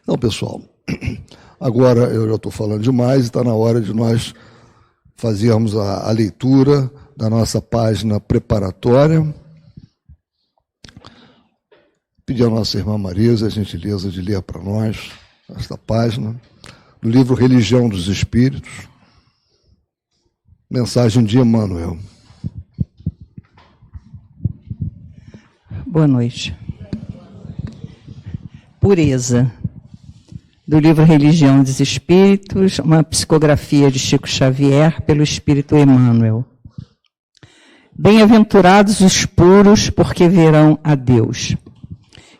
Então, pessoal, agora eu já estou falando demais e está na hora de nós fazermos a leitura da nossa página preparatória. Pedir à nossa irmã Marisa a gentileza de ler para nós esta página do livro Religião dos Espíritos, mensagem de Emmanuel. Boa noite. Pureza, do livro Religião dos Espíritos, uma psicografia de Chico Xavier pelo Espírito Emmanuel. Bem-aventurados os puros, porque verão a Deus.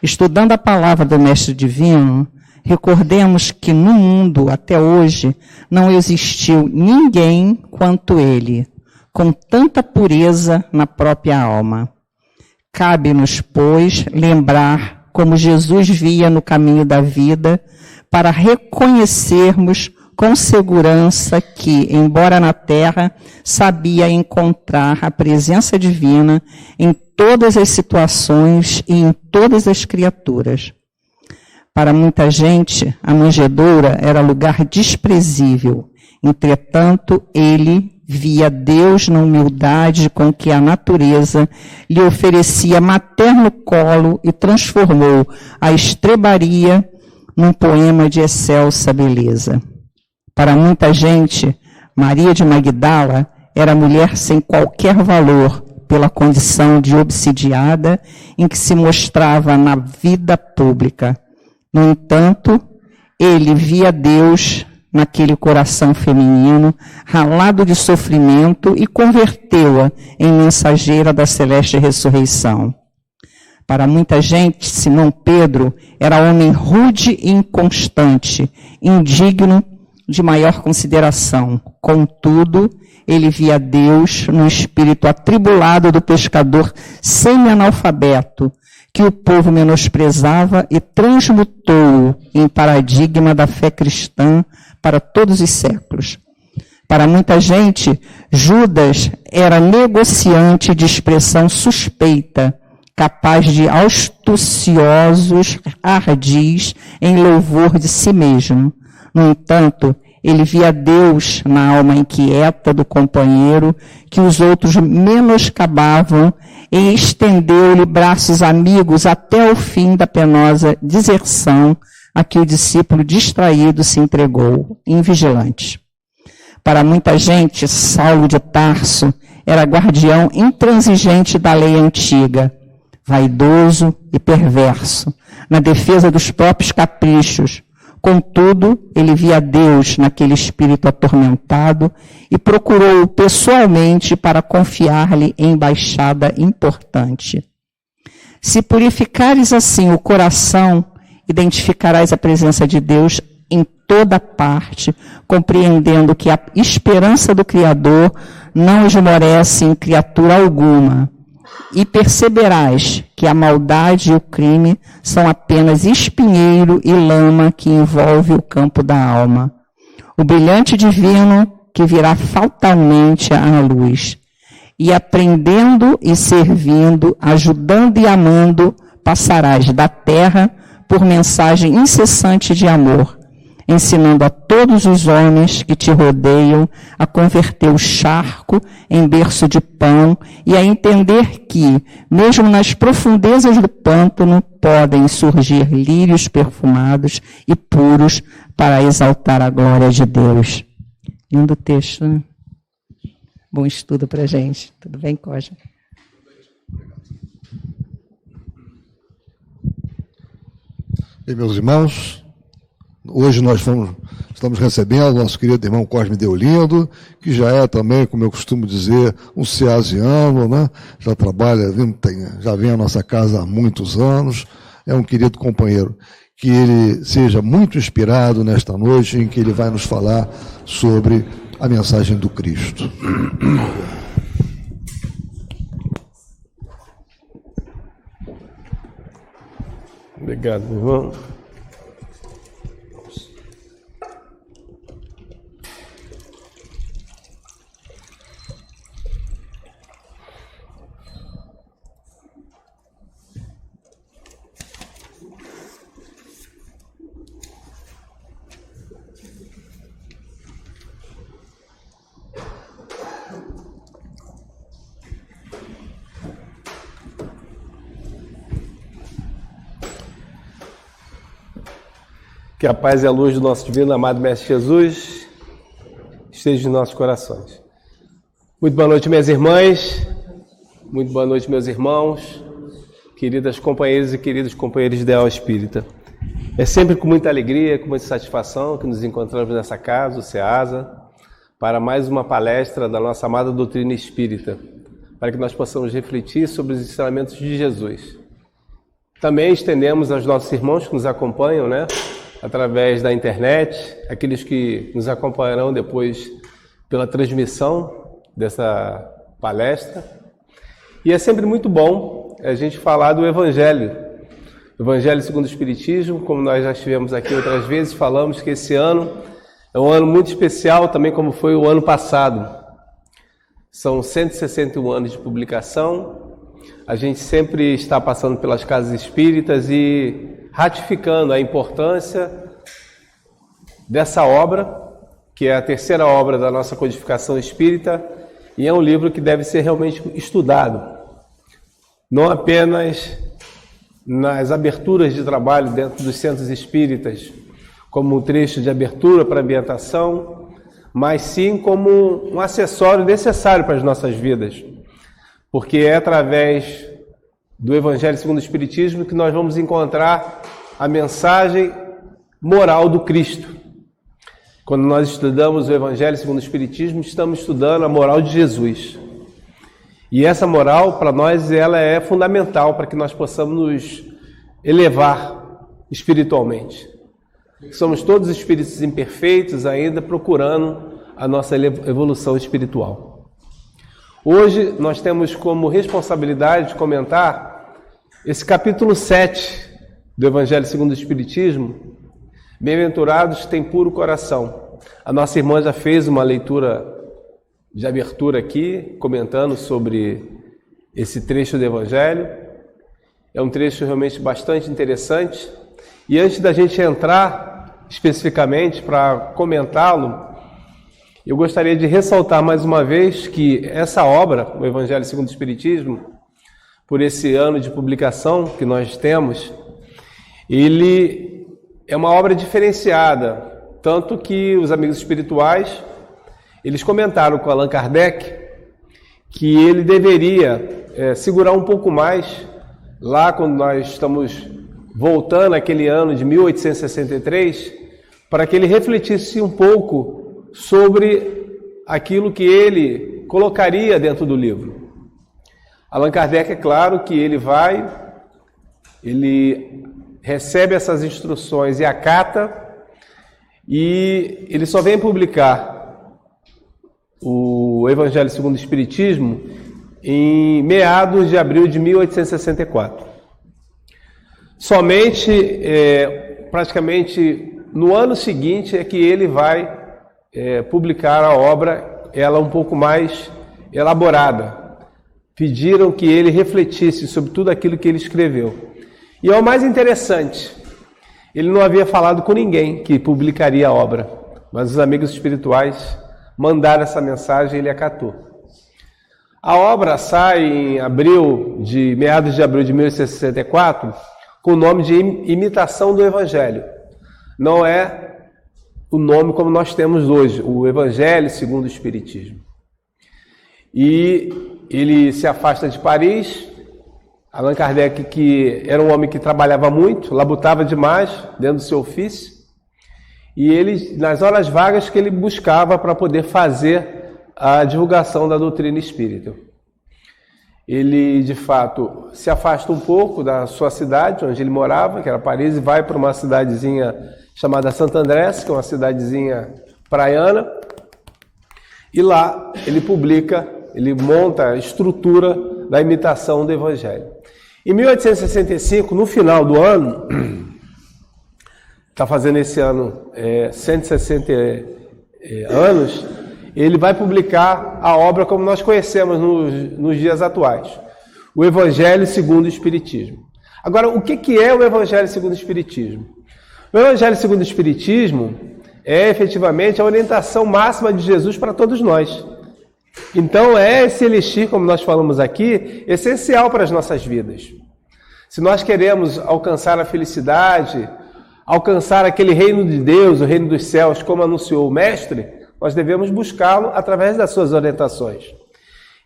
Estudando a palavra do Mestre Divino, recordemos que no mundo, até hoje, não existiu ninguém quanto ele, com tanta pureza na própria alma. Cabe-nos, pois, lembrar como Jesus via no caminho da vida, para reconhecermos com segurança que, embora na terra, sabia encontrar a presença divina em todas as situações e em todas as criaturas. Para muita gente, a manjedoura era lugar desprezível. Entretanto, ele via Deus na humildade com que a natureza lhe oferecia materno colo e transformou a estrebaria num poema de excelsa beleza. Para muita gente, Maria de Magdala era mulher sem qualquer valor pela condição de obsidiada em que se mostrava na vida pública. No entanto, ele via Deus naquele coração feminino, ralado de sofrimento, e converteu-a em mensageira da celeste ressurreição. Para muita gente, Simão Pedro era homem rude e inconstante, indigno de maior consideração. Contudo, ele via Deus no espírito atribulado do pescador semi-analfabeto, que o povo menosprezava, e transmutou-o em paradigma da fé cristã para todos os séculos. Para muita gente, Judas era negociante de expressão suspeita, capaz de astuciosos ardis em louvor de si mesmo. No entanto, ele via Deus na alma inquieta do companheiro, que os outros menoscabavam, e estendeu-lhe braços amigos até o fim da penosa deserção a que o discípulo distraído se entregou, invigilante. Para muita gente, Saulo de Tarso era guardião intransigente da lei antiga, vaidoso e perverso, na defesa dos próprios caprichos. Contudo, ele via Deus naquele espírito atormentado e procurou-o pessoalmente para confiar-lhe embaixada importante. Se purificares assim o coração, identificarás a presença de Deus em toda parte, compreendendo que a esperança do Criador não esmorece em criatura alguma, e perceberás que a maldade e o crime são apenas espinheiro e lama que envolve o campo da alma. O brilhante divino que virá fatalmente à luz. E aprendendo e servindo, ajudando e amando, passarás da terra por mensagem incessante de amor, ensinando a todos os homens que te rodeiam a converter o charco em berço de pão e a entender que, mesmo nas profundezas do pântano, podem surgir lírios perfumados e puros para exaltar a glória de Deus. Lindo texto, né? Bom estudo para a gente. Tudo bem, Coja? E meus irmãos, hoje nós estamos recebendo nosso querido irmão Cosme Deolindo, que já é também, como eu costumo dizer, um ceasiano, né? Já trabalha, já vem à nossa casa há muitos anos, é um querido companheiro. Que ele seja muito inspirado nesta noite, em que ele vai nos falar sobre a mensagem do Cristo. Obrigado, meu irmão. Que a paz e a luz do nosso divino amado Mestre Jesus esteja em nossos corações. Muito boa noite, minhas irmãs. Muito boa noite, meus irmãos. Queridas companheiras e queridos companheiros de Ideal Espírita. É sempre com muita alegria, com muita satisfação que nos encontramos nessa casa, o SEASA, para mais uma palestra da nossa amada doutrina espírita, para que nós possamos refletir sobre os ensinamentos de Jesus. Também estendemos aos nossos irmãos que nos acompanham, através da internet, aqueles que nos acompanharão depois pela transmissão dessa palestra. E é sempre muito bom a gente falar do Evangelho segundo o Espiritismo, como nós já estivemos aqui outras vezes, falamos que esse ano é um ano muito especial, também como foi o ano passado. São 161 anos de publicação. A gente sempre está passando pelas casas espíritas e ratificando a importância dessa obra, que é a terceira obra da nossa codificação espírita, e é um livro que deve ser realmente estudado, não apenas nas aberturas de trabalho dentro dos centros espíritas, como um trecho de abertura para ambientação, mas sim como um acessório necessário para as nossas vidas, porque é através do Evangelho segundo o Espiritismo que nós vamos encontrar a mensagem moral do Cristo. Quando nós estudamos o Evangelho segundo o Espiritismo, estamos estudando a moral de Jesus. E essa moral, para nós, ela é fundamental para que nós possamos nos elevar espiritualmente. Somos todos espíritos imperfeitos ainda procurando a nossa evolução espiritual. Hoje nós temos como responsabilidade de comentar esse capítulo 7 do Evangelho segundo o Espiritismo, Bem-aventurados têm puro coração. A nossa irmã já fez uma leitura de abertura aqui, comentando sobre esse trecho do Evangelho. É um trecho realmente bastante interessante. E antes da gente entrar especificamente para comentá-lo, eu gostaria de ressaltar mais uma vez que essa obra, o Evangelho segundo o Espiritismo, por esse ano de publicação que nós temos, ele é uma obra diferenciada, tanto que os amigos espirituais, eles comentaram com Allan Kardec que ele deveria segurar um pouco mais, lá quando nós estamos voltando àquele ano de 1863, para que ele refletisse um pouco sobre aquilo que ele colocaria dentro do livro. Allan Kardec, é claro que ele recebe essas instruções e acata, e ele só vem publicar o Evangelho segundo o Espiritismo em meados de abril de 1864. Somente, praticamente no ano seguinte, é que ele vai publicar a obra, ela um pouco mais elaborada. Pediram que ele refletisse sobre tudo aquilo que ele escreveu. E é o mais interessante, ele não havia falado com ninguém que publicaria a obra, mas os amigos espirituais mandaram essa mensagem e ele acatou. A obra sai em meados de abril de 1864, com o nome de Imitação do Evangelho. Não é o nome como nós temos hoje, o Evangelho segundo o Espiritismo. E ele se afasta de Paris. Allan Kardec, que era um homem que trabalhava muito, labutava demais dentro do seu ofício, e ele, nas horas vagas que ele buscava para poder fazer a divulgação da doutrina espírita. Ele, de fato, se afasta um pouco da sua cidade, onde ele morava, que era Paris, e vai para uma cidadezinha chamada Santo Andrés, que é uma cidadezinha praiana, e lá ele monta a estrutura da imitação do Evangelho. Em 1865, no final do ano, está fazendo esse ano 160 anos, ele vai publicar a obra como nós conhecemos nos dias atuais, o Evangelho segundo o Espiritismo. Agora, o que é o Evangelho segundo o Espiritismo? O Evangelho segundo o Espiritismo é efetivamente a orientação máxima de Jesus para todos nós. Então é esse elixir, como nós falamos aqui, essencial para as nossas vidas. Se nós queremos alcançar a felicidade, alcançar aquele reino de Deus, o reino dos céus, como anunciou o Mestre, nós devemos buscá-lo através das suas orientações.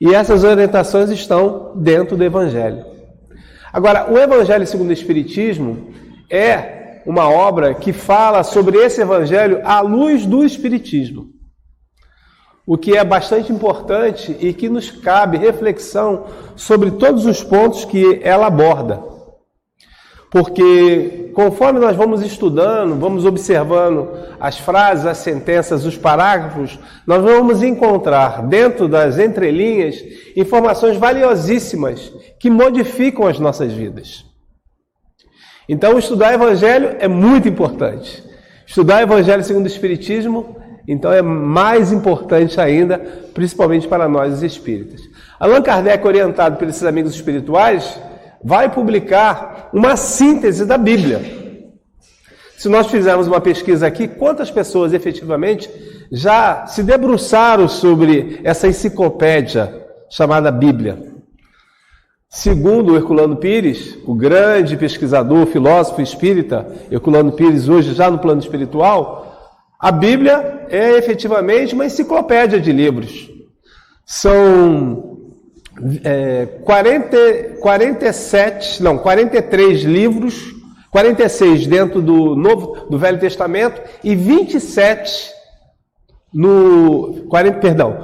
E essas orientações estão dentro do Evangelho. Agora, o Evangelho segundo o Espiritismo é uma obra que fala sobre esse Evangelho à luz do Espiritismo. O que é bastante importante e que nos cabe reflexão sobre todos os pontos que ela aborda. Porque conforme nós vamos estudando, vamos observando as frases, as sentenças, os parágrafos, nós vamos encontrar dentro das entrelinhas informações valiosíssimas que modificam as nossas vidas. Então, estudar o Evangelho é muito importante. Estudar o Evangelho segundo o Espiritismo, então, é mais importante ainda, principalmente para nós, os espíritas. Allan Kardec, orientado por esses amigos espirituais, vai publicar uma síntese da Bíblia. Se nós fizermos uma pesquisa aqui, quantas pessoas efetivamente já se debruçaram sobre essa enciclopédia chamada Bíblia? Segundo o Herculano Pires, o grande pesquisador, filósofo espírita, Herculano Pires, hoje já no plano espiritual, a Bíblia é efetivamente uma enciclopédia de livros. São 43 livros, 46 dentro do Velho Testamento e 26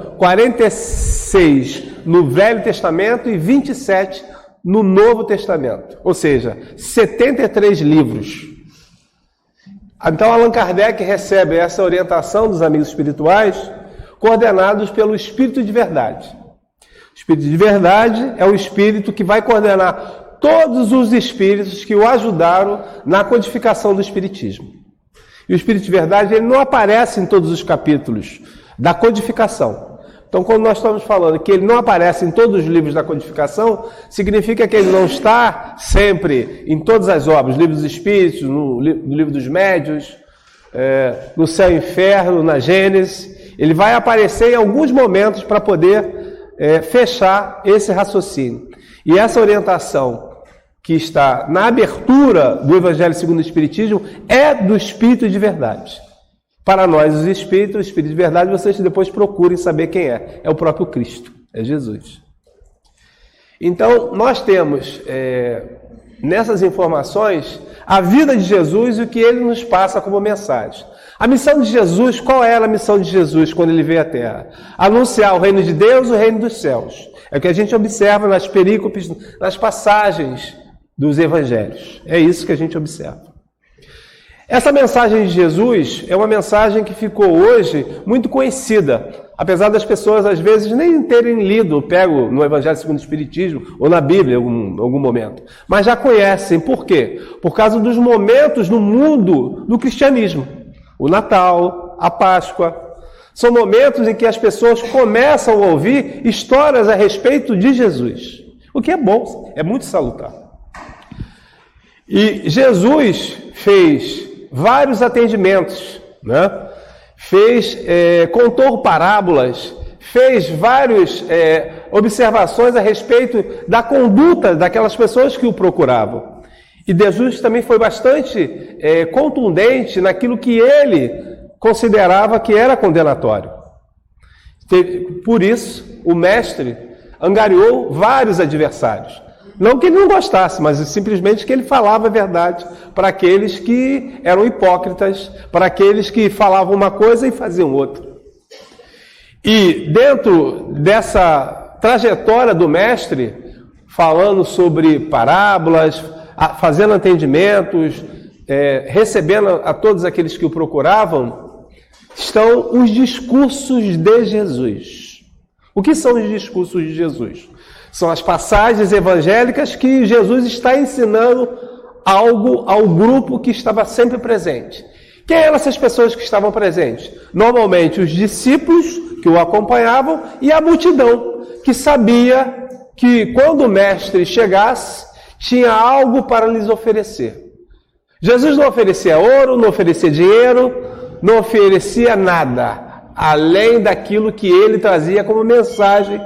46 no Velho Testamento e 27 no Novo Testamento. Ou seja, 73 livros. Então, Allan Kardec recebe essa orientação dos amigos espirituais, coordenados pelo Espírito de Verdade. O Espírito de Verdade é o Espírito que vai coordenar todos os espíritos que o ajudaram na codificação do Espiritismo. E o Espírito de Verdade, ele não aparece em todos os capítulos da codificação. Então, quando nós estamos falando que ele não aparece em todos os livros da codificação, significa que ele não está sempre em todas as obras, no Livro dos Espíritos, no Livro dos Médiuns, no Céu e Inferno, na Gênesis. Ele vai aparecer em alguns momentos para poder fechar esse raciocínio. E essa orientação que está na abertura do Evangelho segundo o Espiritismo é do Espírito de Verdade. Para nós, os espíritos, o Espírito de Verdade, vocês depois procurem saber quem é. É o próprio Cristo, é Jesus. Então, nós temos nessas informações a vida de Jesus e o que ele nos passa como mensagem. A missão de Jesus, qual era a missão de Jesus quando ele veio à Terra? Anunciar o reino de Deus e o reino dos céus. É o que a gente observa nas perícopes, nas passagens dos evangelhos. É isso que a gente observa. Essa mensagem de Jesus é uma mensagem que ficou hoje muito conhecida, apesar das pessoas às vezes nem terem lido, pego no Evangelho segundo o Espiritismo ou na Bíblia em algum momento, mas já conhecem. Por quê? Por causa dos momentos no mundo do cristianismo. O Natal, a Páscoa, são momentos em que as pessoas começam a ouvir histórias a respeito de Jesus, o que é bom, é muito salutar. E Jesus fez vários atendimentos, né? Contou parábolas, fez várias observações a respeito da conduta daquelas pessoas que o procuravam. E Jesus também foi bastante contundente naquilo que ele considerava que era condenatório. Por isso, o mestre angariou vários adversários. Não que ele não gostasse, mas simplesmente que ele falava a verdade para aqueles que eram hipócritas, para aqueles que falavam uma coisa e faziam outra. E dentro dessa trajetória do mestre, falando sobre parábolas, fazendo atendimentos, recebendo a todos aqueles que o procuravam, estão os discursos de Jesus. O que são os discursos de Jesus? São as passagens evangélicas que Jesus está ensinando algo ao grupo que estava sempre presente. Quem eram essas pessoas que estavam presentes? Normalmente os discípulos que o acompanhavam e a multidão, que sabia que quando o mestre chegasse, tinha algo para lhes oferecer. Jesus não oferecia ouro, não oferecia dinheiro, não oferecia nada, além daquilo que ele trazia como mensagem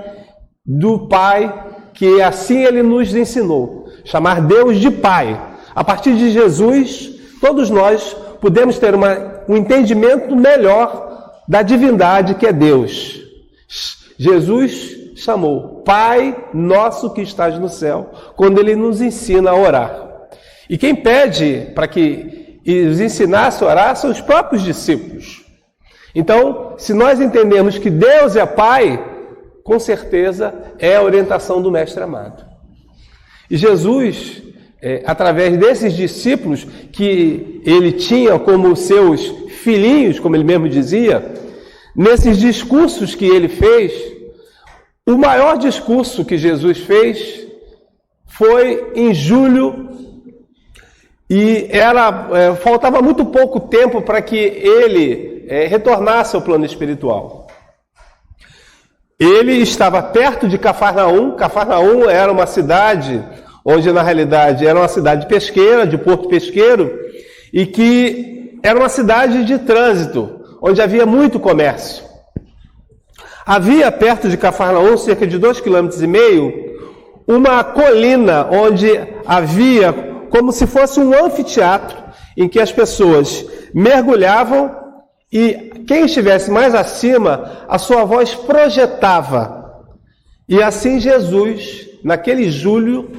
do Pai, que assim ele nos ensinou, chamar Deus de Pai. A partir de Jesus todos nós podemos ter um entendimento melhor da divindade que é Deus. Jesus chamou Pai nosso que estás no céu, quando ele nos ensina a orar. E quem pede para que os ensinasse a orar são os próprios discípulos. Então, se nós entendemos que Deus é Pai, com certeza é a orientação do Mestre amado. E Jesus, através desses discípulos que ele tinha como seus filhinhos, como ele mesmo dizia, nesses discursos que ele fez, o maior discurso que Jesus fez foi em julho, e faltava muito pouco tempo para que ele retornasse ao plano espiritual. Ele estava perto de Cafarnaum. Cafarnaum era uma cidade onde, na realidade, era uma cidade pesqueira, de porto pesqueiro, e que era uma cidade de trânsito, onde havia muito comércio. Havia perto de Cafarnaum, cerca de 2,5 km, uma colina onde havia como se fosse um anfiteatro, em que as pessoas mergulhavam e quem estivesse mais acima, a sua voz projetava. E assim Jesus, naquele julho,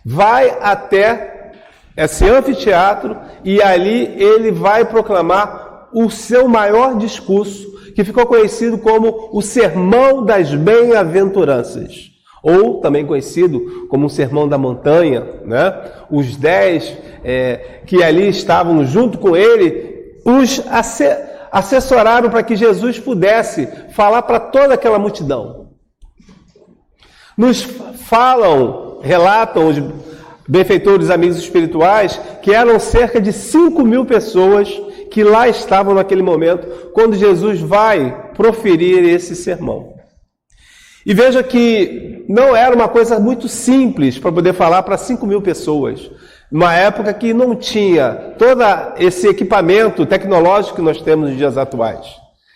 vai até esse anfiteatro e ali ele vai proclamar o seu maior discurso, que ficou conhecido como o Sermão das Bem-aventuranças, ou também conhecido como o Sermão da Montanha, né? Os 10 que ali estavam junto com ele, os assessoraram para que Jesus pudesse falar para toda aquela multidão. Nos relatam os benfeitores amigos espirituais, que eram cerca de 5.000 pessoas que lá estavam naquele momento, quando Jesus vai proferir esse sermão. E veja que não era uma coisa muito simples para poder falar para 5.000 pessoas, numa época que não tinha todo esse equipamento tecnológico que nós temos nos dias atuais.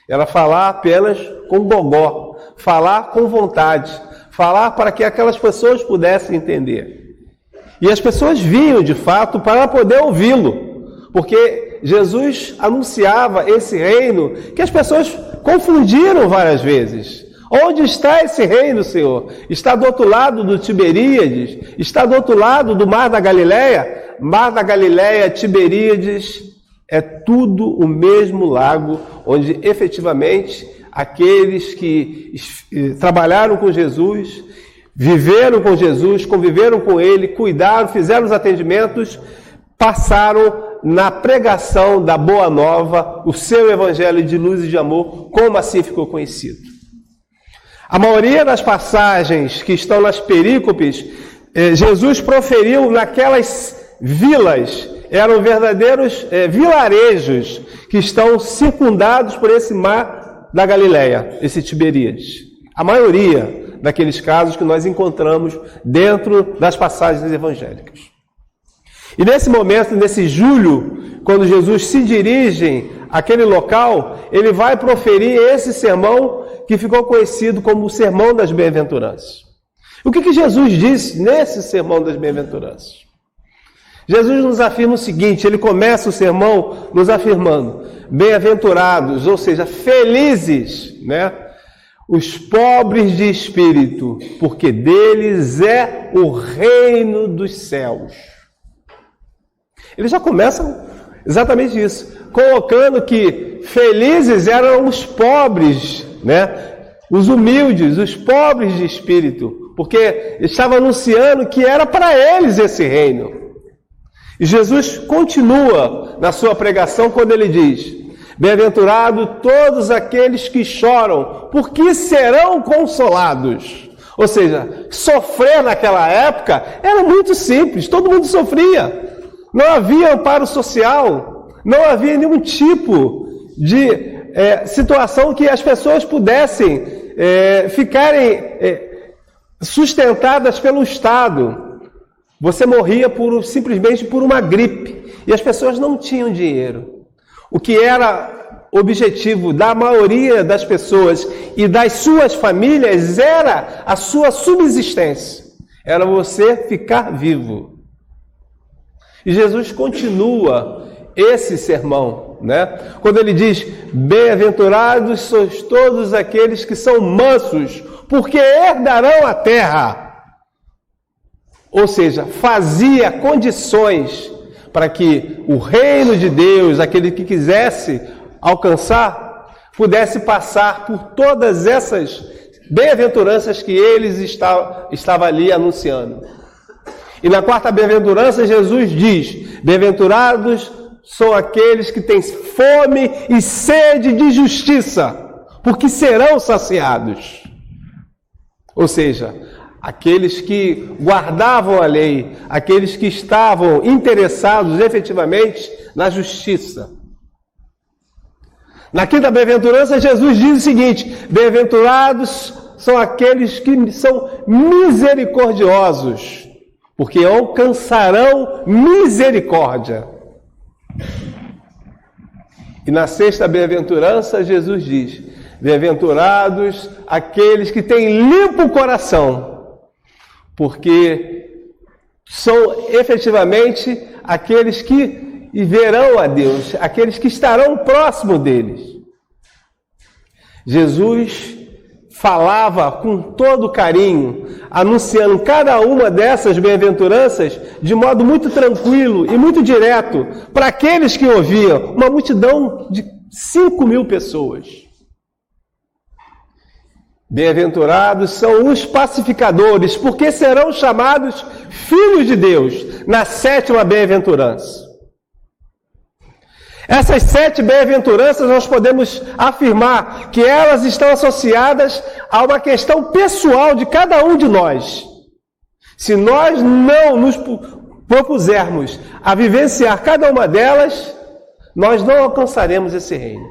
Era falar apenas com gogó, falar com vontade, falar para que aquelas pessoas pudessem entender. E as pessoas vinham, de fato, para poder ouvi-lo, porque Jesus anunciava esse reino que as pessoas confundiram várias vezes. Onde está esse reino, Senhor? Está do outro lado do Tiberíades? Está do outro lado do Mar da Galileia? Mar da Galileia, Tiberíades, é tudo o mesmo lago, onde efetivamente aqueles que trabalharam com Jesus, viveram com Jesus, conviveram com Ele, cuidaram, fizeram os atendimentos, passaram na pregação da Boa Nova, o seu evangelho de luz e de amor, como assim ficou conhecido. A maioria das passagens que estão nas perícopes, Jesus proferiu naquelas vilas, eram verdadeiros vilarejos que estão circundados por esse mar da Galileia, esse Tiberíades. A maioria daqueles casos que nós encontramos dentro das passagens evangélicas. E nesse momento, nesse julho, quando Jesus se dirige àquele local, ele vai proferir esse sermão que ficou conhecido como o Sermão das Bem-aventuranças. O que Jesus disse nesse Sermão das Bem-aventuranças? Jesus nos afirma o seguinte, ele começa o sermão nos afirmando, bem-aventurados, ou seja, felizes, né? Os pobres de espírito, porque deles é o reino dos céus. Ele já começa exatamente isso, colocando que felizes eram os pobres, né? Os humildes, os pobres de espírito, porque estava anunciando que era para eles esse reino. E Jesus continua na sua pregação quando ele diz, bem-aventurado todos aqueles que choram, porque serão consolados. Ou seja, sofrer naquela época era muito simples, todo mundo sofria. Não havia amparo social, não havia nenhum tipo de situação que as pessoas pudessem ficarem sustentadas pelo Estado. Você morria simplesmente por uma gripe e as pessoas não tinham dinheiro. O que era objetivo da maioria das pessoas e das suas famílias era a sua subsistência. Era você ficar vivo. E Jesus continua esse sermão, né? Quando ele diz: bem-aventurados sois todos aqueles que são mansos, porque herdarão a terra. Ou seja, fazia condições para que o reino de Deus, aquele que quisesse alcançar, pudesse passar por todas essas bem-aventuranças que eles estavam ali anunciando. E na quarta bem-aventurança, Jesus diz: bem-aventurados são aqueles que têm fome e sede de justiça, porque serão saciados. Ou seja, aqueles que guardavam a lei, aqueles que estavam interessados efetivamente na justiça. Na quinta bem-aventurança, Jesus diz o seguinte: bem-aventurados são aqueles que são misericordiosos, porque alcançarão misericórdia. E na sexta bem-aventurança, Jesus diz: bem-aventurados aqueles que têm limpo o coração, porque são efetivamente aqueles que verão a Deus, aqueles que estarão próximo deles. Jesus falava com todo carinho, anunciando cada uma dessas bem-aventuranças de modo muito tranquilo e muito direto para aqueles que ouviam, uma multidão de 5.000 pessoas. Bem-aventurados são os pacificadores, porque serão chamados filhos de Deus, na sétima bem-aventurança. Essas 7 bem-aventuranças nós podemos afirmar que elas estão associadas a uma questão pessoal de cada um de nós. Se nós não nos propusermos a vivenciar cada uma delas, nós não alcançaremos esse reino.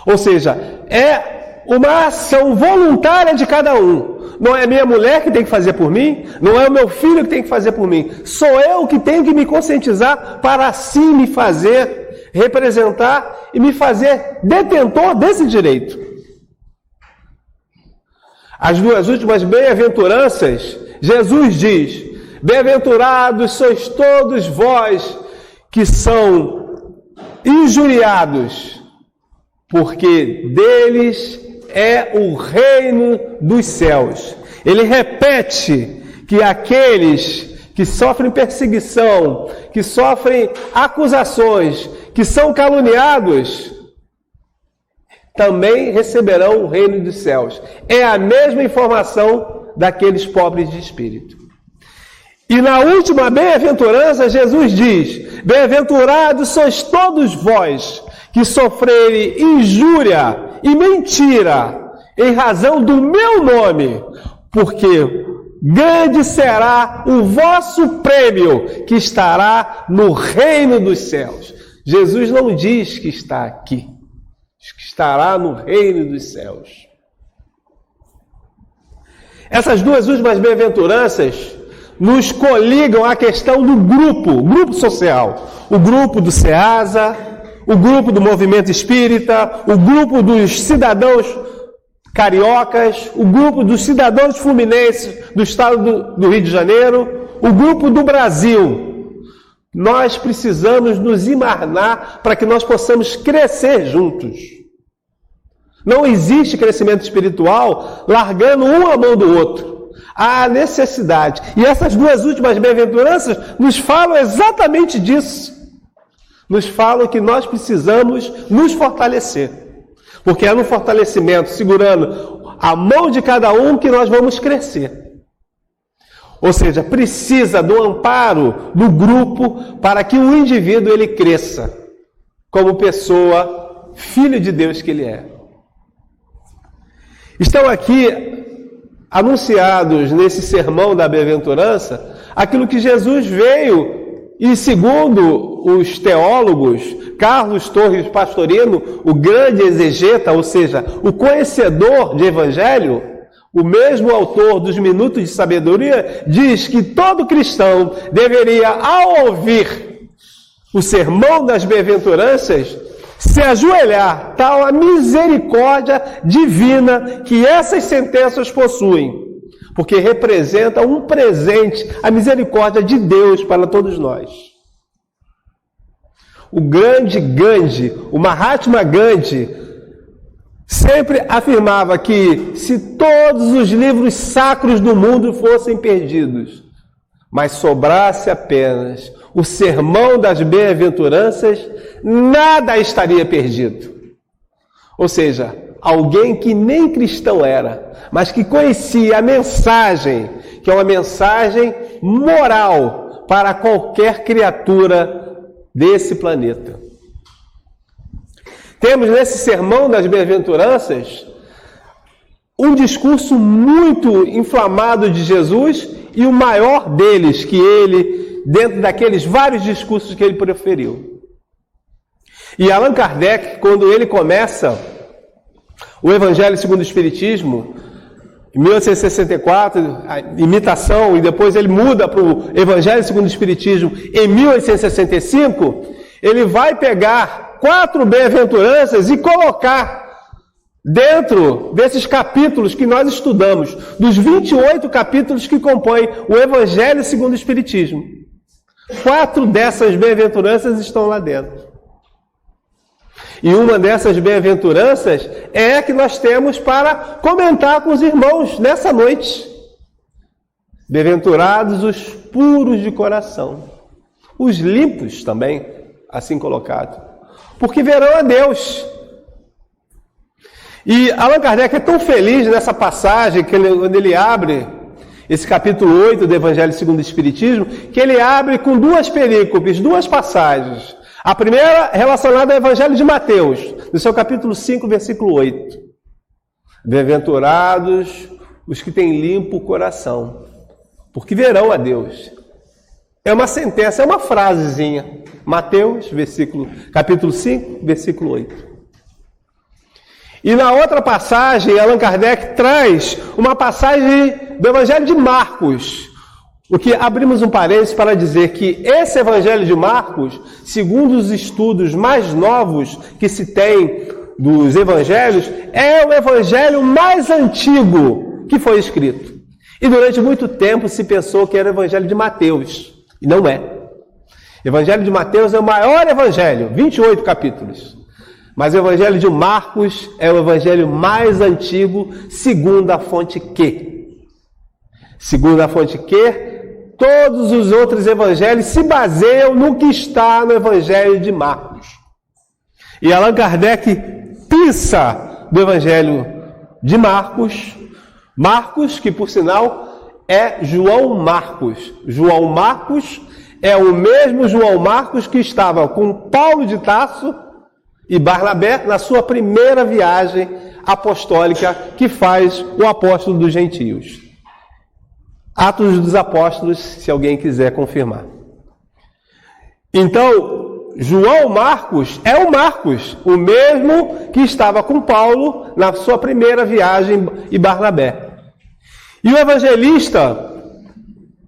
Ou seja, é uma ação voluntária de cada um. Não é minha mulher que tem que fazer por mim, não é o meu filho que tem que fazer por mim. Sou eu que tenho que me conscientizar para assim me fazer representar e me fazer detentor desse direito. As 2 últimas bem-aventuranças, Jesus diz: bem-aventurados sois todos vós que são injuriados, porque deles é o reino dos céus. Ele repete que aqueles que sofrem perseguição, que sofrem acusações, que são caluniados, também receberão o reino dos céus. É a mesma informação daqueles pobres de espírito. E na última bem-aventurança, Jesus diz: bem-aventurados sois todos vós que sofrerem injúria e mentira em razão do meu nome, porque grande será o vosso prêmio que estará no reino dos céus. Jesus não diz que está aqui, diz que estará no reino dos céus. Essas 2 últimas bem-aventuranças nos coligam à questão do grupo social, o grupo do SEASA, o grupo do movimento espírita, o grupo dos cidadãos cariocas, o grupo dos cidadãos fluminenses do estado do Rio de Janeiro, o grupo do Brasil. Nós precisamos nos imanar para que nós possamos crescer juntos. Não existe crescimento espiritual largando um a mão do outro. Há necessidade. E essas 2 últimas bem-aventuranças nos falam exatamente disso. Nos falam que nós precisamos nos fortalecer. Porque é no fortalecimento, segurando a mão de cada um, que nós vamos crescer. Ou seja, precisa do amparo do grupo para que o indivíduo ele cresça como pessoa, filho de Deus que ele é. Estão aqui anunciados nesse sermão da bem-aventurança aquilo que Jesus veio. E segundo os teólogos, Carlos Torres Pastorino, o grande exegeta, ou seja, o conhecedor de evangelho, o mesmo autor dos Minutos de Sabedoria, diz que todo cristão deveria, ao ouvir o sermão das bem-aventuranças, se ajoelhar, tal a misericórdia divina que essas sentenças possuem. porque representa um presente, a misericórdia de Deus para todos nós. O grande Gandhi, o Mahatma Gandhi, sempre afirmava que se todos os livros sacros do mundo fossem perdidos, mas sobrasse apenas o Sermão das Bem-aventuranças, nada estaria perdido. Ou seja, alguém que nem cristão era, mas que conhecia a mensagem, que é uma mensagem moral para qualquer criatura desse planeta. Temos nesse Sermão das Bem-aventuranças um discurso muito inflamado de Jesus e o maior deles que ele, dentro daqueles vários discursos que ele proferiu. E Allan Kardec, quando ele começa o Evangelho segundo o Espiritismo, em 1864, a imitação, e depois ele muda para o Evangelho segundo o Espiritismo em 1865, ele vai pegar 4 bem-aventuranças e colocar dentro desses capítulos que nós estudamos, dos 28 capítulos que compõem o Evangelho segundo o Espiritismo. 4 dessas bem-aventuranças estão lá dentro. E uma dessas bem-aventuranças é a que nós temos para comentar com os irmãos nessa noite. Bem-aventurados os puros de coração, os limpos também, assim colocado, porque verão a Deus. E Allan Kardec é tão feliz nessa passagem, quando ele abre esse capítulo 8 do Evangelho segundo o Espiritismo, que ele abre com 2 perícopes, 2 passagens. A primeira relacionada ao Evangelho de Mateus, no seu capítulo 5, versículo 8. Bem-aventurados os que têm limpo o coração, porque verão a Deus. É uma sentença, é uma frasezinha. Mateus, capítulo 5, versículo 8. E na outra passagem, Allan Kardec traz uma passagem do Evangelho de Marcos, o que abrimos um parênteses para dizer que esse Evangelho de Marcos, segundo os estudos mais novos que se tem dos Evangelhos, é o Evangelho mais antigo que foi escrito. E durante muito tempo se pensou que era o Evangelho de Mateus, e não é. O Evangelho de Mateus é o maior Evangelho, 28 capítulos. Mas o Evangelho de Marcos é o Evangelho mais antigo, segundo a fonte Q. Segundo a fonte Q, todos os outros evangelhos se baseiam no que está no Evangelho de Marcos. E Allan Kardec pensa do Evangelho de Marcos, que por sinal é João Marcos. João Marcos é o mesmo João Marcos que estava com Paulo de Tarso e Barnabé na sua primeira viagem apostólica que faz o apóstolo dos gentios. Atos dos Apóstolos, se alguém quiser confirmar. Então, João Marcos é o Marcos, o mesmo que estava com Paulo na sua primeira viagem e Barnabé. E o evangelista,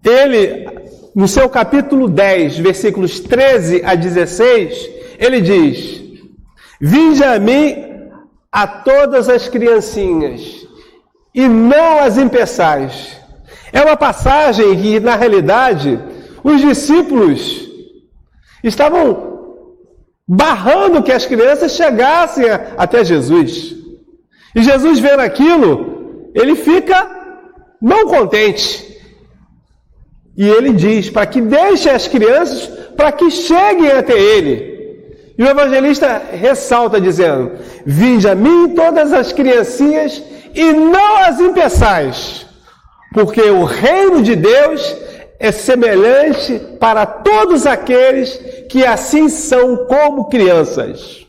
ele, no seu capítulo 10, versículos 13 a 16, ele diz: vinde a mim a todas as criancinhas, e não as impeçais. É uma passagem que, na realidade, os discípulos estavam barrando que as crianças chegassem até Jesus. E Jesus, vendo aquilo, ele fica não contente. E ele diz para que deixem as crianças para que cheguem até ele. E o evangelista ressalta dizendo: vinde a mim todas as criancinhas e não as impeçais, porque o reino de Deus é semelhante para todos aqueles que assim são como crianças.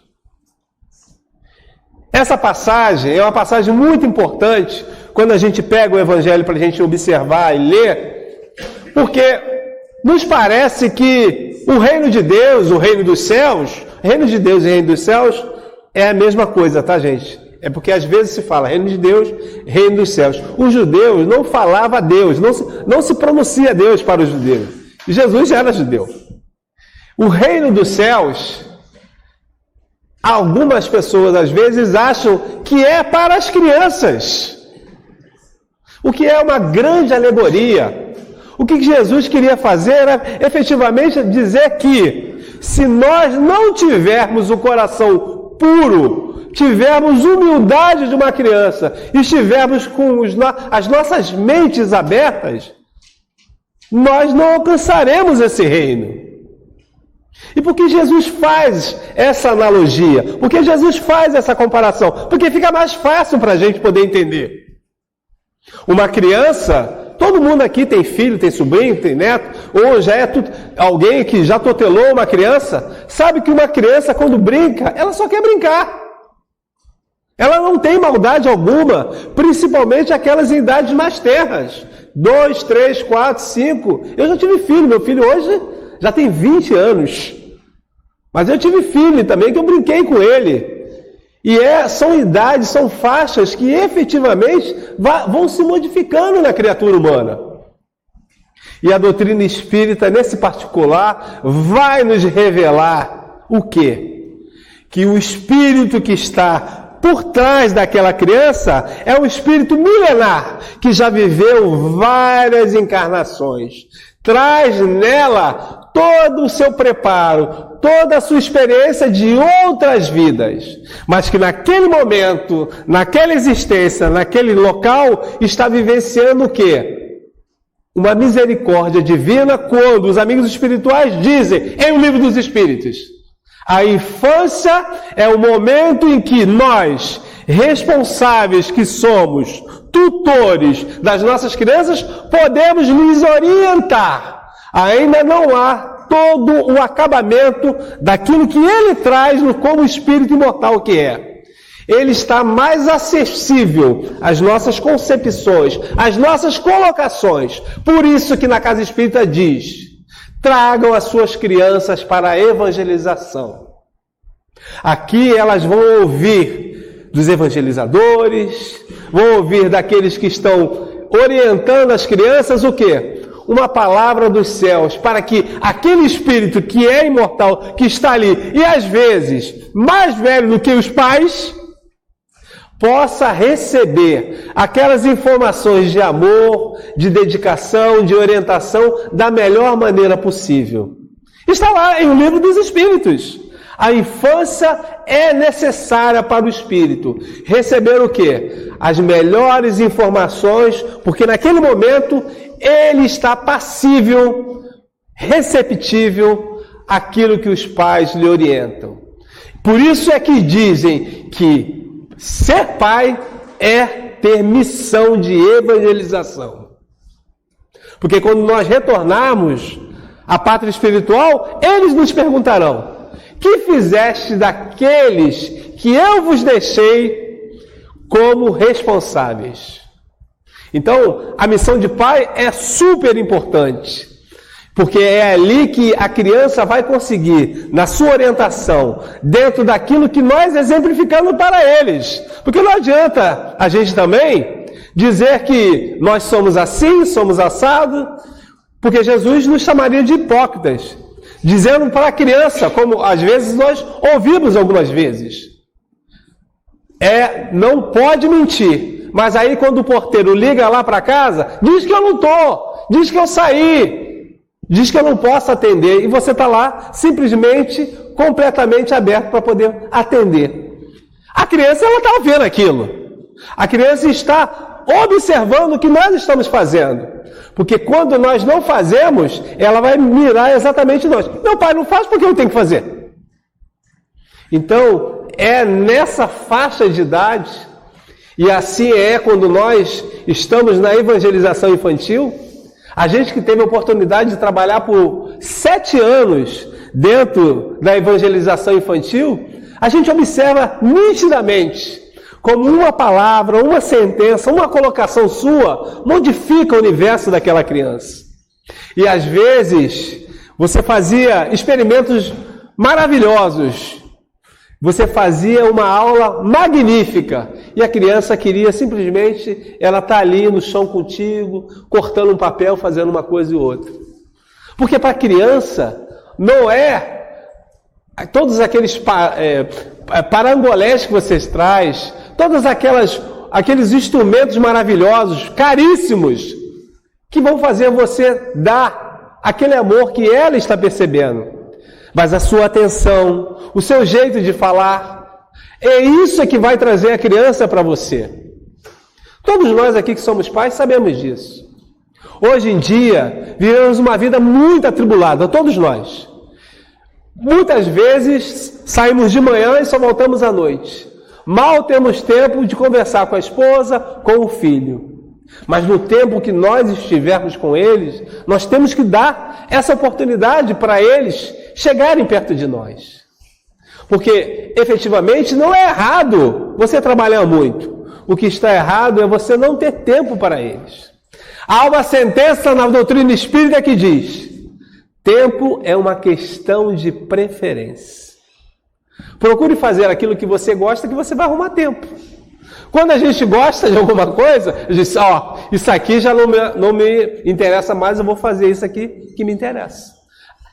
Essa passagem é uma passagem muito importante quando a gente pega o Evangelho para a gente observar e ler, porque nos parece que o reino de Deus, o reino dos céus, reino de Deus e reino dos céus é a mesma coisa, tá, gente? É porque às vezes se fala reino de Deus, reino dos céus. Os judeus não falavam Deus, não se pronuncia Deus para os judeus. E Jesus já era judeu. O reino dos céus, algumas pessoas às vezes acham que é para as crianças. o que é uma grande alegoria. O que Jesus queria fazer era efetivamente dizer que se nós não tivermos o coração puro, tivermos humildade de uma criança e estivermos com as nossas mentes abertas, nós não alcançaremos esse reino. E por que Jesus faz essa analogia? Por que Jesus faz essa comparação? Porque fica mais fácil para a gente poder entender. Uma criança, todo mundo aqui tem filho, tem sobrinho, tem neto, ou já é alguém que já tutelou uma criança, sabe que uma criança quando brinca, ela só quer brincar. Ela não tem maldade alguma, principalmente aquelas em idades mais tenras. 2, 3, 4, 5. Eu já tive filho, meu filho hoje já tem 20 anos. Mas eu tive filho também, que eu brinquei com ele. E são idades, são faixas que efetivamente vão se modificando na criatura humana. E a doutrina espírita, nesse particular, vai nos revelar o quê? Que o espírito que está por trás daquela criança é um espírito milenar, que já viveu várias encarnações. Traz nela todo o seu preparo, toda a sua experiência de outras vidas, mas que naquele momento, naquela existência, naquele local, está vivenciando o quê? Uma misericórdia divina, quando os amigos espirituais dizem, em O Livro dos Espíritos, a infância é o momento em que nós, responsáveis que somos, tutores das nossas crianças, podemos lhes orientar. Ainda não há todo o acabamento daquilo que ele traz como espírito imortal que é. Ele está mais acessível às nossas concepções, às nossas colocações. Por isso que na Casa Espírita diz, tragam as suas crianças para a evangelização. Aqui elas vão ouvir dos evangelizadores, vão ouvir daqueles que estão orientando as crianças o quê? Uma palavra dos céus, para que aquele espírito que é imortal, que está ali, e às vezes mais velho do que os pais, possa receber aquelas informações de amor, de dedicação, de orientação da melhor maneira possível. Está lá em O Livro dos Espíritos. A infância é necessária para o espírito receber o quê? As melhores informações, porque naquele momento ele está passível, receptível àquilo que os pais lhe orientam. Por isso é que dizem que ser pai é ter missão de evangelização. Porque quando nós retornarmos à pátria espiritual, eles nos perguntarão, que fizeste daqueles que eu vos deixei como responsáveis? Então, a missão de pai é super importante, porque é ali que a criança vai conseguir, na sua orientação, dentro daquilo que nós exemplificamos para eles. Porque não adianta a gente também dizer que nós somos assim, somos assado, porque Jesus nos chamaria de hipócritas, dizendo para a criança, como às vezes nós ouvimos algumas vezes, não pode mentir. Mas aí quando o porteiro liga lá para casa, diz que eu não estou, diz que eu saí, diz que eu não posso atender, e você está lá simplesmente, completamente aberto para poder atender. A criança, ela está vendo aquilo. A criança está observando o que nós estamos fazendo. Porque quando nós não fazemos, ela vai mirar exatamente nós. Meu pai não faz, porque eu tenho que fazer. Então, é nessa faixa de idade, e assim é quando nós estamos na evangelização infantil. A gente que teve a oportunidade de trabalhar por 7 anos dentro da evangelização infantil, a gente observa nitidamente como uma palavra, uma sentença, uma colocação sua modifica o universo daquela criança. E às vezes você fazia experimentos maravilhosos, você fazia uma aula magnífica e a criança queria simplesmente, ela está ali no chão contigo, cortando um papel, fazendo uma coisa e outra. Porque para a criança não é todos aqueles parangolés que vocês trazem, todas aquelas aqueles instrumentos maravilhosos, caríssimos, que vão fazer você dar aquele amor que ela está percebendo. Mas a sua atenção, o seu jeito de falar, é isso que vai trazer a criança para você. Todos nós aqui que somos pais sabemos disso. Hoje em dia, vivemos uma vida muito atribulada, todos nós. Muitas vezes saímos de manhã e só voltamos à noite. Mal temos tempo de conversar com a esposa, com o filho. Mas no tempo que nós estivermos com eles, nós temos que dar essa oportunidade para eles chegarem perto de nós. Porque, efetivamente, não é errado você trabalhar muito. O que está errado é você não ter tempo para eles. Há uma sentença na doutrina espírita que diz: tempo é uma questão de preferência. Procure fazer aquilo que você gosta, que você vai arrumar tempo. Quando a gente gosta de alguma coisa, a gente diz, isso aqui já não me interessa mais, eu vou fazer isso aqui que me interessa.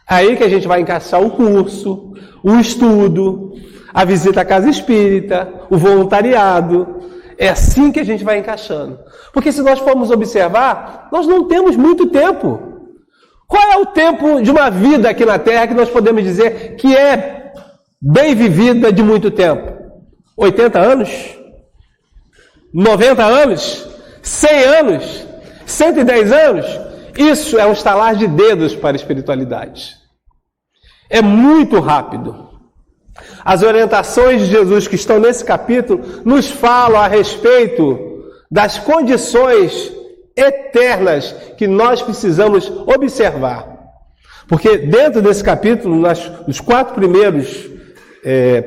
Aí que a gente vai encaixar o curso, o estudo, a visita à casa espírita, o voluntariado. É assim que a gente vai encaixando. Porque se nós formos observar, nós não temos muito tempo. Qual é o tempo de uma vida aqui na Terra que nós podemos dizer que é bem vivida de muito tempo? 80 anos? 90 anos? 100 anos? 110 anos? Isso é um estalar de dedos para a espiritualidade. É muito rápido. As orientações de Jesus que estão nesse capítulo nos falam a respeito das condições eternas que nós precisamos observar. Porque dentro desse capítulo, nos 4 primeiros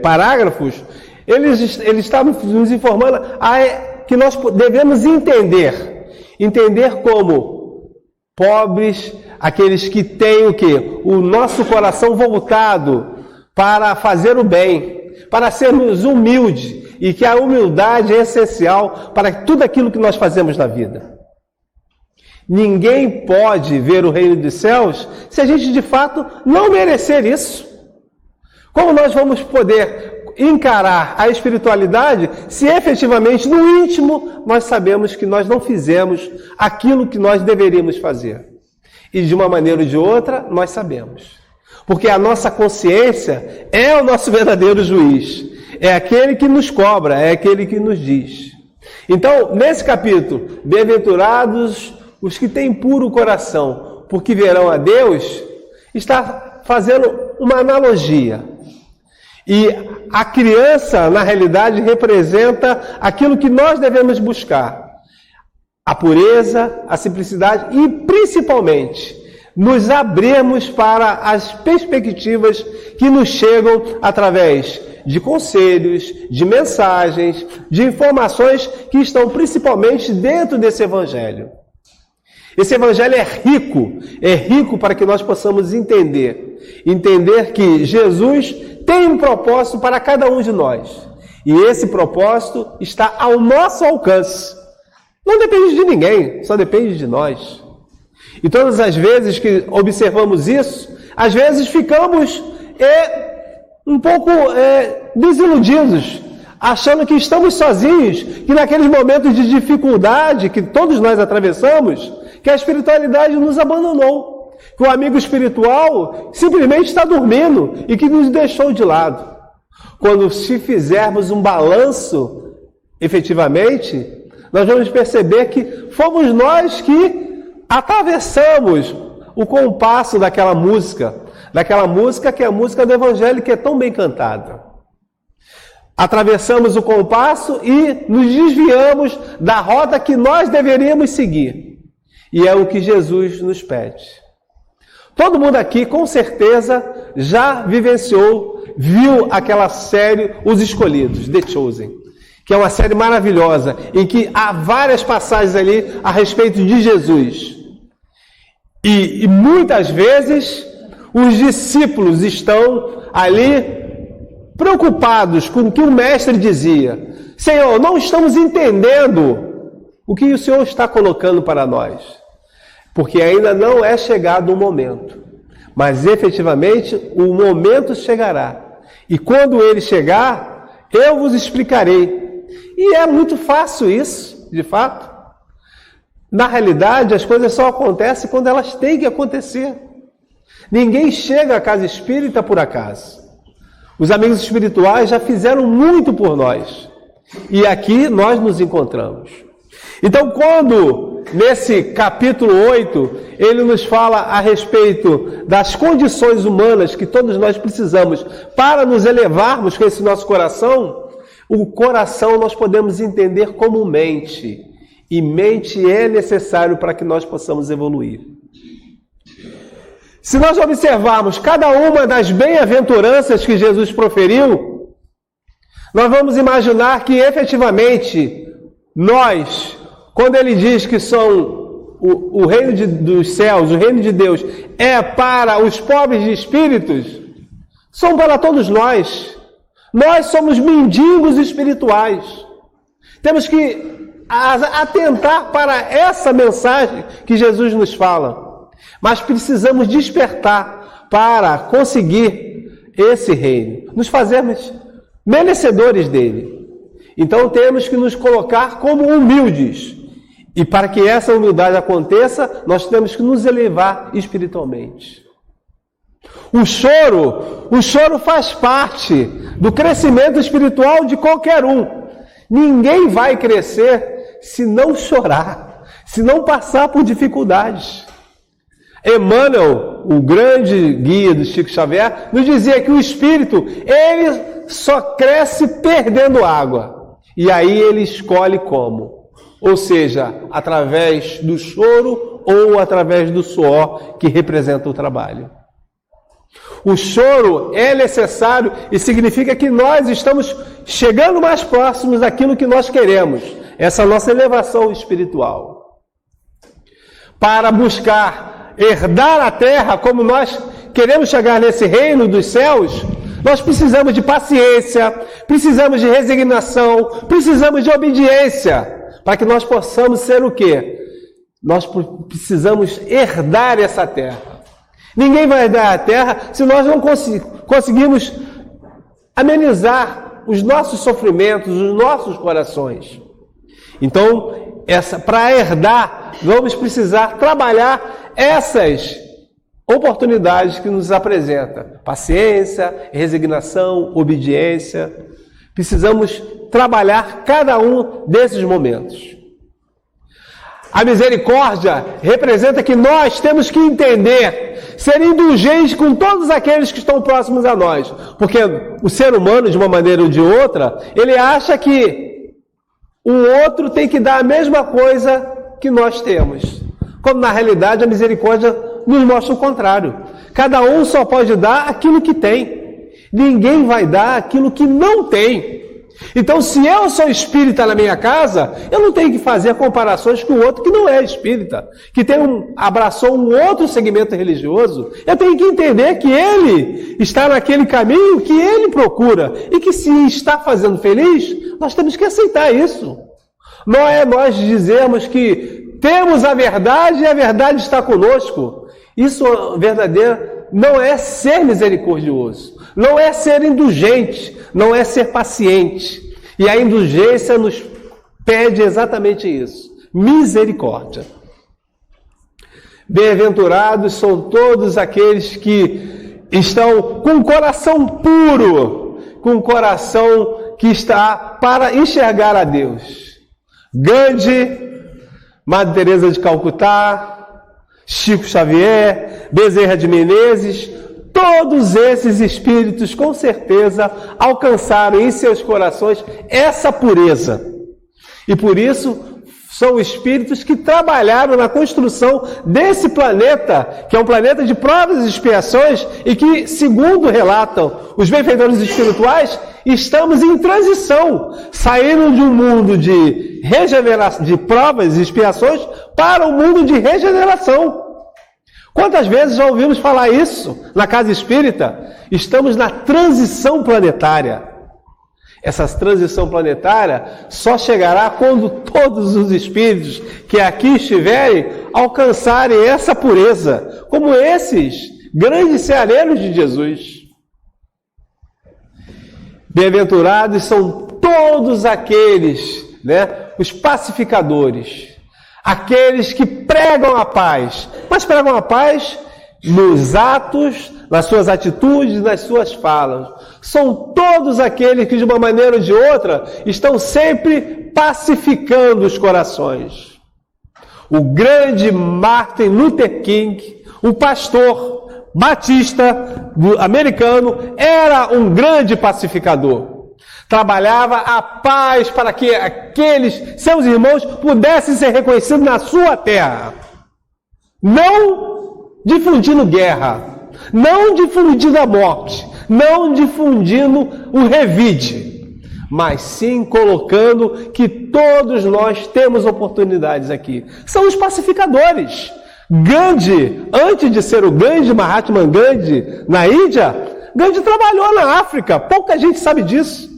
parágrafos, ele está nos informando que nós devemos entender como pobres, aqueles que têm o quê? O nosso coração voltado para fazer o bem, para sermos humildes, e que a humildade é essencial para tudo aquilo que nós fazemos na vida. Ninguém pode ver o reino dos céus se a gente de fato não merecer isso. Como nós vamos poder encarar a espiritualidade se efetivamente no íntimo nós sabemos que nós não fizemos aquilo que nós deveríamos fazer? E de uma maneira ou de outra nós sabemos. Porque a nossa consciência é o nosso verdadeiro juiz. É aquele que nos cobra, é aquele que nos diz. Então, nesse capítulo, bem-aventurados os que têm puro coração, porque verão a Deus, está fazendo uma analogia. E a criança, na realidade, representa aquilo que nós devemos buscar. A pureza, a simplicidade e, principalmente, nos abrirmos para as perspectivas que nos chegam através de conselhos, de mensagens, de informações que estão principalmente dentro desse Evangelho. Esse Evangelho é rico para que nós possamos entender que Jesus tem um propósito para cada um de nós. E esse propósito está ao nosso alcance. Não depende de ninguém, só depende de nós. E todas as vezes que observamos isso, às vezes ficamos um pouco desiludidos, achando que estamos sozinhos, que naqueles momentos de dificuldade que todos nós atravessamos, que a espiritualidade nos abandonou, que o amigo espiritual simplesmente está dormindo e que nos deixou de lado. Quando se fizermos um balanço, efetivamente, nós vamos perceber que fomos nós que atravessamos o compasso daquela música que é a música do Evangelho, que é tão bem cantada. Atravessamos o compasso e nos desviamos da rota que nós deveríamos seguir. E é o que Jesus nos pede. Todo mundo aqui, com certeza, já viu aquela série Os Escolhidos, The Chosen, que é uma série maravilhosa, em que há várias passagens ali a respeito de Jesus. E muitas vezes os discípulos estão ali preocupados com o que o mestre dizia. Senhor, não estamos entendendo o que o Senhor está colocando para nós, porque ainda não é chegado o momento. Mas efetivamente o momento chegará. E quando ele chegar, eu vos explicarei. E é muito fácil isso, de fato. Na realidade, as coisas só acontecem quando elas têm que acontecer. Ninguém chega à casa espírita por acaso. Os amigos espirituais já fizeram muito por nós. E aqui nós nos encontramos. Então, quando, nesse capítulo 8, ele nos fala a respeito das condições humanas que todos nós precisamos para nos elevarmos com esse nosso coração, o coração nós podemos entender como mente. E mente é necessário para que nós possamos evoluir. Se nós observarmos cada uma das bem-aventuranças que Jesus proferiu, nós vamos imaginar que efetivamente nós, quando ele diz que são o reino dos céus, o reino de Deus, é para os pobres de espíritos, são para todos nós. Nós somos mendigos espirituais. Temos que atentar para essa mensagem que Jesus nos fala. Mas precisamos despertar para conseguir esse reino, nos fazermos merecedores dele. Então temos que nos colocar como humildes. E para que essa humildade aconteça, nós temos que nos elevar espiritualmente. O choro faz parte do crescimento espiritual de qualquer um. Ninguém vai crescer se não chorar, se não passar por dificuldades. Emmanuel, o grande guia do Chico Xavier, nos dizia que o espírito, ele só cresce perdendo água. E aí ele escolhe como. Ou seja, através do choro ou através do suor, que representa o trabalho. O choro é necessário e significa que nós estamos chegando mais próximos daquilo que nós queremos. Essa nossa elevação espiritual. Para buscar herdar a terra, como nós queremos chegar nesse reino dos céus, nós precisamos de paciência, precisamos de resignação, precisamos de obediência, para que nós possamos ser o quê? Nós precisamos herdar essa terra. Ninguém vai herdar a terra se nós não conseguirmos amenizar os nossos sofrimentos, os nossos corações. Então, para herdar, vamos precisar trabalhar essas oportunidades que nos apresenta. Paciência, resignação, obediência. Precisamos trabalhar cada um desses momentos. A misericórdia representa que nós temos que entender, ser indulgentes com todos aqueles que estão próximos a nós. Porque o ser humano, de uma maneira ou de outra, ele acha que o outro tem que dar a mesma coisa que nós temos. Quando na realidade a misericórdia nos mostra o contrário. Cada um só pode dar aquilo que tem. Ninguém vai dar aquilo que não tem. Então, se eu sou espírita na minha casa, eu não tenho que fazer comparações com o outro que não é espírita, que abraçou um outro segmento religioso. Eu tenho que entender que ele está naquele caminho que ele procura e que, se está fazendo feliz, nós temos que aceitar isso. Não é nós dizermos que temos a verdade e a verdade está conosco. Isso verdadeiro não é ser misericordioso, não é ser indulgente, não é ser paciente. E a indulgência nos pede exatamente isso: misericórdia. Bem-aventurados são todos aqueles que estão com o coração puro, com o coração que está para enxergar a Deus. Gandhi, Madre Teresa de Calcutá, Chico Xavier, Bezerra de Menezes, todos esses espíritos com certeza alcançaram em seus corações essa pureza. E por isso são espíritos que trabalharam na construção desse planeta, que é um planeta de provas e expiações, e que, segundo relatam os benfeitores espirituais, estamos em transição, saindo de um mundo de regeneração, de provas e expiações, para um mundo de regeneração. Quantas vezes já ouvimos falar isso na casa espírita? Estamos na transição planetária. Essa transição planetária só chegará quando todos os espíritos que aqui estiverem alcançarem essa pureza, como esses grandes ceareiros de Jesus. Bem-aventurados são todos aqueles, os pacificadores, aqueles que pregam a paz, mas pregam a paz nos atos, nas suas atitudes, nas suas falas. São todos aqueles que, de uma maneira ou de outra, estão sempre pacificando os corações. O grande Martin Luther King, o pastor batista americano, era um grande pacificador. Trabalhava a paz para que aqueles seus irmãos pudessem ser reconhecidos na sua terra. Não difundindo guerra, não difundindo a morte, não difundindo o revide, mas sim colocando que todos nós temos oportunidades aqui. São os pacificadores. Gandhi, antes de ser o grande Mahatma Gandhi na Índia, Gandhi trabalhou na África. Pouca gente sabe disso.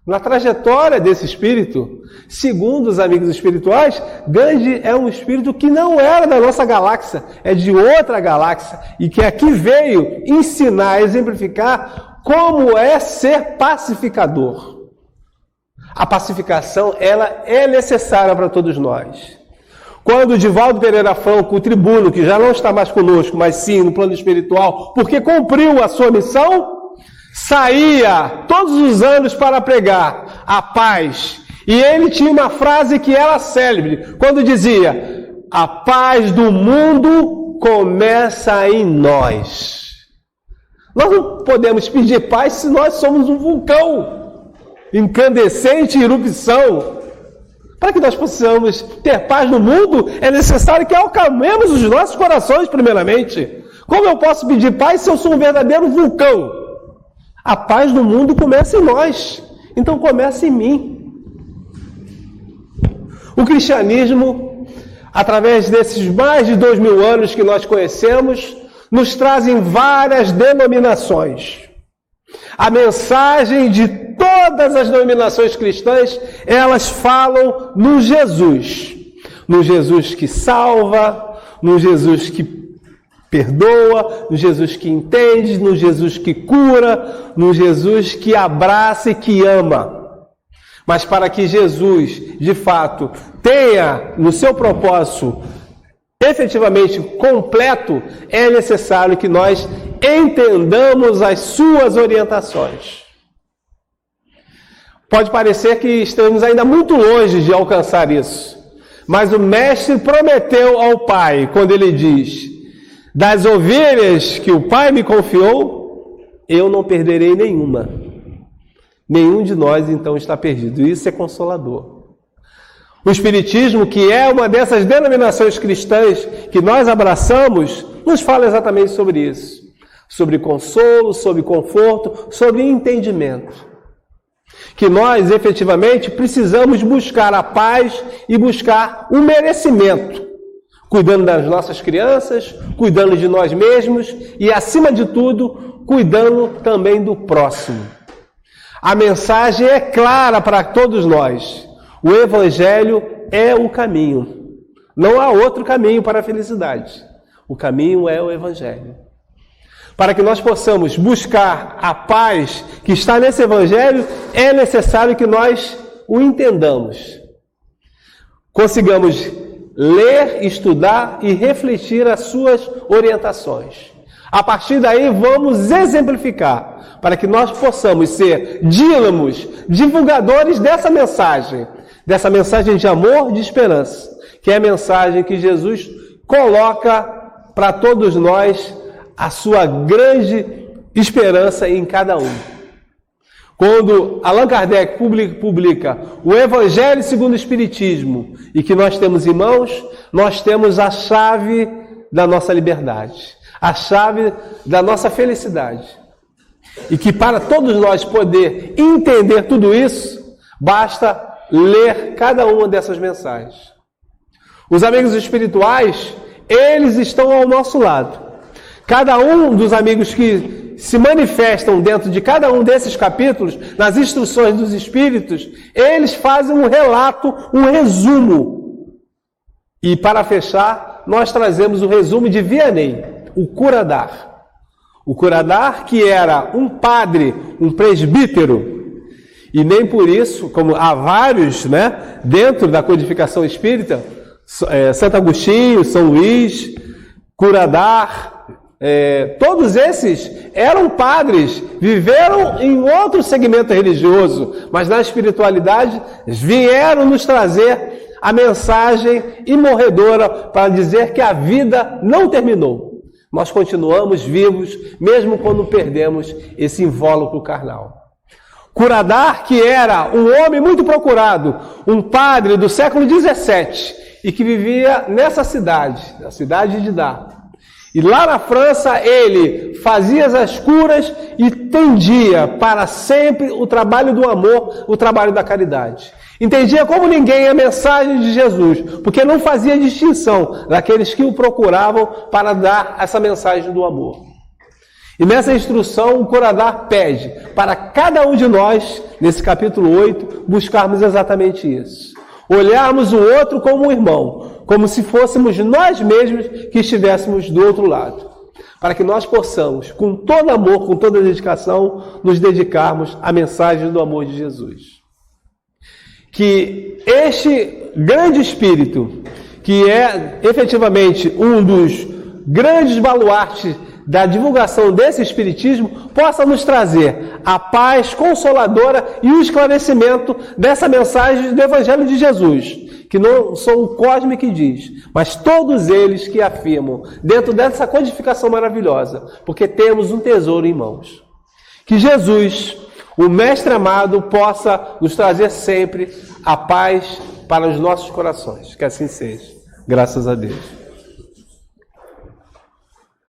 Na trajetória desse espírito, segundo os amigos espirituais, Gandhi é um espírito que não era da nossa galáxia, é de outra galáxia, e que aqui veio ensinar, exemplificar como é ser pacificador. A pacificação, ela é necessária para todos nós. Quando Divaldo Pereira Franco, o tribuno, que já não está mais conosco, mas sim no plano espiritual, porque cumpriu a sua missão, saía todos os anos para pregar a paz. E ele tinha uma frase que era célebre, quando dizia: a paz do mundo começa em nós. Nós não podemos pedir paz se nós somos um vulcão incandescente em erupção. Para que nós possamos ter paz no mundo, é necessário que acalmemos os nossos corações primeiramente. Como eu posso pedir paz se eu sou um verdadeiro vulcão? A paz do mundo começa em nós, então começa em mim. O cristianismo, através desses mais de 2000 anos que nós conhecemos, nos trazem várias denominações. A mensagem de todas as denominações cristãs, elas falam no Jesus que salva, no Jesus que perdoa, no Jesus que entende, no Jesus que cura, no Jesus que abraça e que ama. Mas para que Jesus, de fato, tenha no seu propósito efetivamente completo, é necessário que nós entendamos as suas orientações. Pode parecer que estamos ainda muito longe de alcançar isso, mas o Mestre prometeu ao Pai, quando ele diz: das ovelhas que o Pai me confiou, eu não perderei nenhuma. Nenhum de nós, então, está perdido. Isso é consolador. O Espiritismo, que é uma dessas denominações cristãs que nós abraçamos, nos fala exatamente sobre isso. Sobre consolo, sobre conforto, sobre entendimento. Que nós, efetivamente, precisamos buscar a paz e buscar o merecimento. Cuidando das nossas crianças, cuidando de nós mesmos e, acima de tudo, cuidando também do próximo. A mensagem é clara para todos nós. O Evangelho é o caminho. Não há outro caminho para a felicidade. O caminho é o Evangelho. Para que nós possamos buscar a paz que está nesse Evangelho, é necessário que nós o entendamos. Consigamos ler, estudar e refletir as suas orientações. A partir daí, vamos exemplificar, para que nós possamos ser dínamos, divulgadores dessa mensagem de amor, de esperança, que é a mensagem que Jesus coloca para todos nós, a sua grande esperança em cada um. Quando Allan Kardec publica o Evangelho segundo o Espiritismo e que nós temos em mãos, nós temos a chave da nossa liberdade, a chave da nossa felicidade. E que para todos nós poder entender tudo isso, basta ler cada uma dessas mensagens. Os amigos espirituais, eles estão ao nosso lado. Cada um dos amigos que se manifestam dentro de cada um desses capítulos, nas instruções dos Espíritos, eles fazem um relato, um resumo. E para fechar, nós trazemos o resumo de Vianney, o Curadar. O Curadar, que era um padre, um presbítero, E nem por isso, como há vários, né, dentro da codificação espírita, Santo Agostinho, São Luís, Curadar, todos esses eram padres, viveram em outro segmento religioso, mas na espiritualidade vieram nos trazer a mensagem imorredora para dizer que a vida não terminou. Nós continuamos vivos, mesmo quando perdemos esse invólucro carnal. Curadar, que era um homem muito procurado, um padre do século XVII, e que vivia nessa cidade, a cidade de Dar. E lá na França ele fazia as curas e tendia para sempre o trabalho do amor, o trabalho da caridade. Entendia como ninguém a mensagem de Jesus, porque não fazia distinção daqueles que o procuravam para dar essa mensagem do amor. E nessa instrução o Curadar pede para cada um de nós, nesse capítulo 8, buscarmos exatamente isso. Olharmos o outro como um irmão, como se fôssemos nós mesmos que estivéssemos do outro lado. Para que nós possamos, com todo amor, com toda dedicação, nos dedicarmos à mensagem do amor de Jesus. Que este grande Espírito, que é efetivamente um dos grandes baluartes da divulgação desse Espiritismo, possa nos trazer a paz consoladora e o esclarecimento dessa mensagem do Evangelho de Jesus, que não são o Cosme que diz, mas todos eles que afirmam, dentro dessa codificação maravilhosa, porque temos um tesouro em mãos. Que Jesus, o Mestre amado, possa nos trazer sempre a paz para os nossos corações. Que assim seja. Graças a Deus.